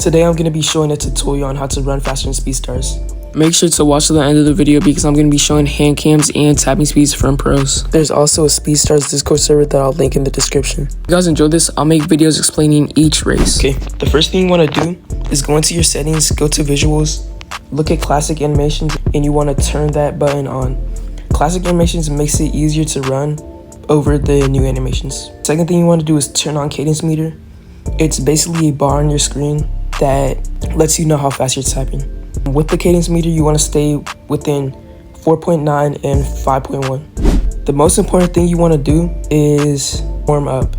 Today I'm going to be showing a tutorial on how to run faster in Speedstars. Make sure to watch to the end of the video because I'm going to be showing hand cams and tapping speeds from pros. There's also a Speedstars Discord server that I'll link in the description. If you guys enjoyed this, I'll make videos explaining each race. Okay, the first thing you want to do is go into your settings, go to visuals, look at classic animations, and you want to turn that button on. Classic animations makes it easier to run over the new animations. Second thing you want to do is turn on cadence meter. It's basically a bar on your screen that lets you know how fast you're typing. With the cadence meter, you want to stay within 4.9 and 5.1. The most important thing you want to do is warm up.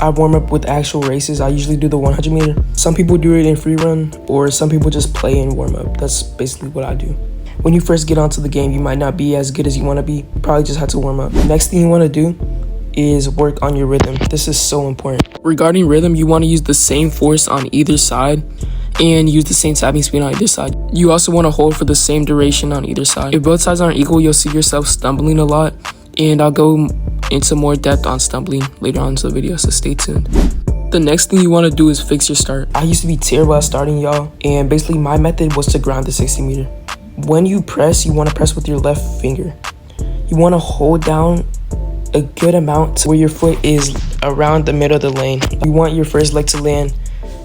I warm up with actual races. I usually do the 100 meter. Some people do it in free run, or some people just play and warm up. That's basically what I do. When you first get onto the game, you might not be as good as you want to be. You probably just have to warm up. Next thing you want to do is work on your rhythm. This is so important. Regarding rhythm, you want to use the same force on either side and use the same tapping speed on either side. You also want to hold for the same duration on either side. If both sides aren't equal, you'll see yourself stumbling a lot, and I'll go into more depth on stumbling later on in the video, so stay tuned. The next thing you want to do is fix your start. I used to be terrible at starting, y'all, and basically my method was to grind the 60 meter. When you press, you want to press with your left finger. You want to hold down a good amount to where your foot is around the middle of the lane. You want your first leg to land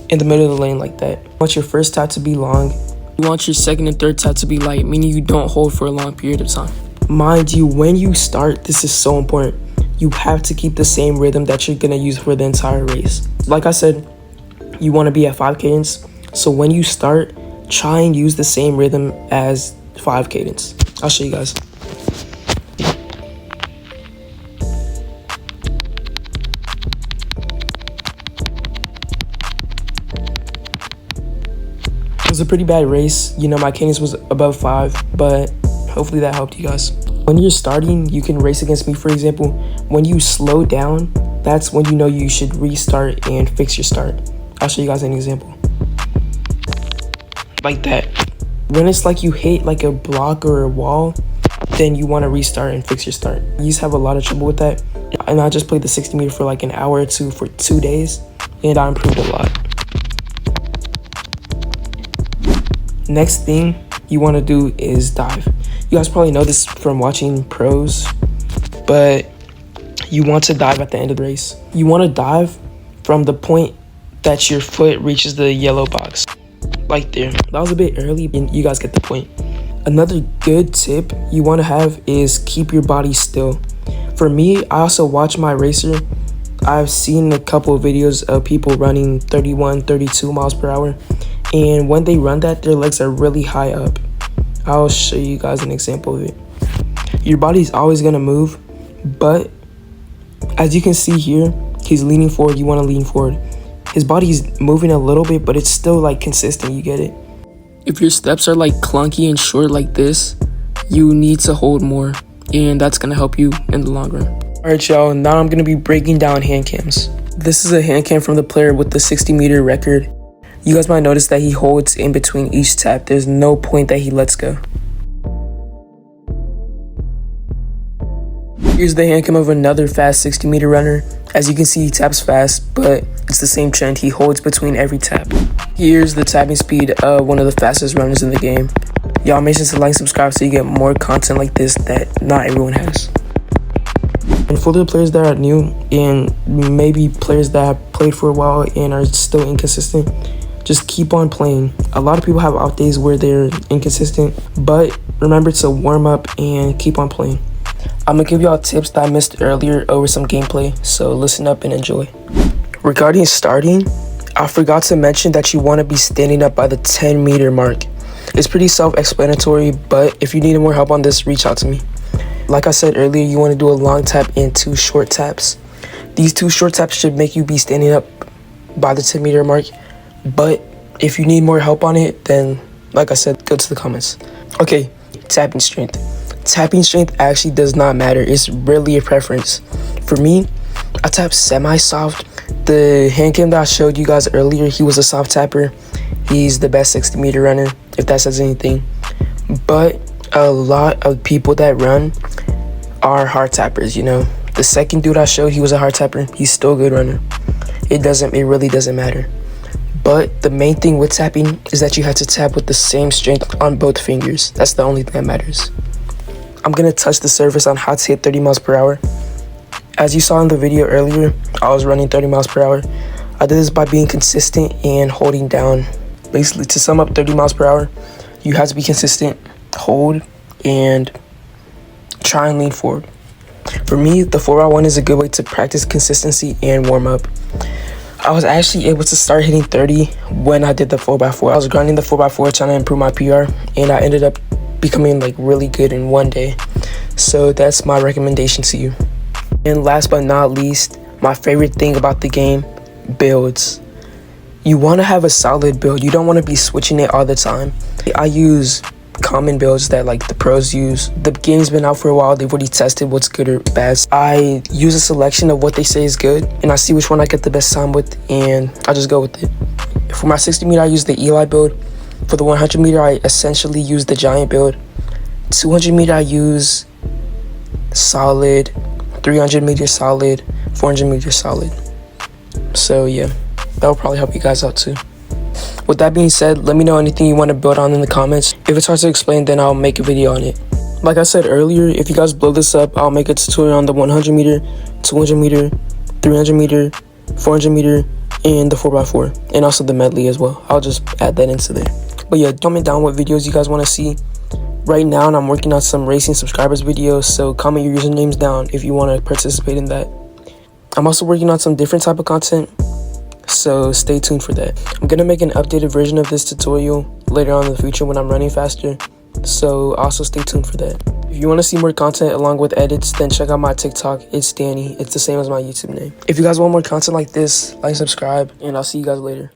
in the middle of the lane like that. You want your first tap to be long. You want your second and third tap to be light, meaning you don't hold for a long period of time. Mind you, when you start, this is so important. You have to keep the same rhythm that you're gonna use for the entire race. Like I said, you want to be at 5 cadence. So when you start, try and use the same rhythm as 5 cadence. I'll show you guys. It was a pretty bad race. You know, my cadence was above 5, but hopefully that helped you guys. When you're starting, you can race against me, for example. When you slow down, that's when you know you should restart and fix your start. I'll show you guys an example. Like that. When it's like you hit like a block or a wall, then you want to restart and fix your start. I used to have a lot of trouble with that, and I just played the 60 meter for like an hour or two for 2 days, and I improved a lot. Next thing you want to do is dive. You guys probably know this from watching pros, but you want to dive at the end of the race. You want to dive from the point that your foot reaches the yellow box. Like there. That was a bit early, and you guys get the point. Another good tip you want to have is keep your body still. For me, I also watch my racer. I've seen a couple of videos of people running 31, 32 miles per hour. And when they run that, their legs are really high up. I'll show you guys an example of it. Your body's always gonna move, but as you can see here, he's leaning forward, you wanna lean forward. His body's moving a little bit, but it's still like consistent, you get it? If your steps are like clunky and short like this, you need to hold more, and that's gonna help you in the long run. Alright y'all, now I'm gonna be breaking down hand cams. This is a hand cam from the player with the 60 meter record. You guys might notice that he holds in between each tap. There's no point that he lets go. Here's the hand cam of another fast 60 meter runner. As you can see, he taps fast, but it's the same trend. He holds between every tap. Here's the tapping speed of one of the fastest runners in the game. Y'all make sure to like and subscribe so you get more content like this that not everyone has. And for the players that are new and maybe players that have played for a while and are still inconsistent, just keep on playing. A lot of people have off days where they're inconsistent, but remember to warm up and keep on playing. I'm gonna give y'all tips that I missed earlier over some gameplay, so listen up and enjoy. Regarding starting, I forgot to mention that you want to be standing up by the 10 meter mark. It's pretty self-explanatory, but if you need more help on this, reach out to me. Like I said earlier, you want to do a long tap and 2 short taps. These 2 short taps should make you be standing up by the 10 meter mark. But if you need more help on it, then like I said, go to the comments. Okay, tapping strength. Tapping strength actually does not matter. It's really a preference. For me, I tap semi-soft. The hand cam that I showed you guys earlier, he was a soft tapper. He's the best 60 meter runner, if that says anything. But a lot of people that run are hard tappers, you know. The second dude I showed, he was a hard tapper. He's still a good runner. It really doesn't matter. But the main thing with tapping is that you have to tap with the same strength on both fingers. That's the only thing that matters. I'm gonna touch the surface on how to hit 30 miles per hour. As you saw in the video earlier, I was running 30 miles per hour. I did this by being consistent and holding down. Basically, to sum up 30 miles per hour, you have to be consistent, hold, and try and lean forward. For me, the 4x1 is a good way to practice consistency and warm up. I was actually able to start hitting 30 when I did the 4x4. I was grinding the 4x4 trying to improve my PR, and I ended up becoming like really good in one day. So that's my recommendation to you. And last but not least, my favorite thing about the game, builds. You want to have a solid build. You don't want to be switching it all the time. I use common builds that like the pros use. The game's been out for a while. They've already tested what's good or bad. I use a selection of what they say is good, and I see which one I get the best time with, and I just go with it. For my 60 meter, I use the Eli build. For the 100 meter, I essentially use the giant build. 200 meter, I use solid. 300 meter solid. 400 meter solid. So yeah, that will probably help you guys out too. With that being said, let me know anything you want to build on in the comments. If it's hard to explain, then I'll make a video on it. Like I said earlier, if you guys blow this up, I'll make a tutorial on the 100 meter, 200 meter, 300 meter, 400 meter, and the 4x4, and also the medley as well. I'll just add that into there. But yeah, comment down what videos you guys want to see. Right now, I'm working on some racing subscribers videos, so comment your usernames down if you want to participate in that. I'm also working on some different type of content, so stay tuned for that. I'm gonna make an updated version of this tutorial later on in the future when I'm running faster, so also stay tuned for that. If you want to see more content along with edits, then check out my TikTok. It's Danny. It's the same as my YouTube name. If you guys want more content like this, like, subscribe, and I'll see you guys later.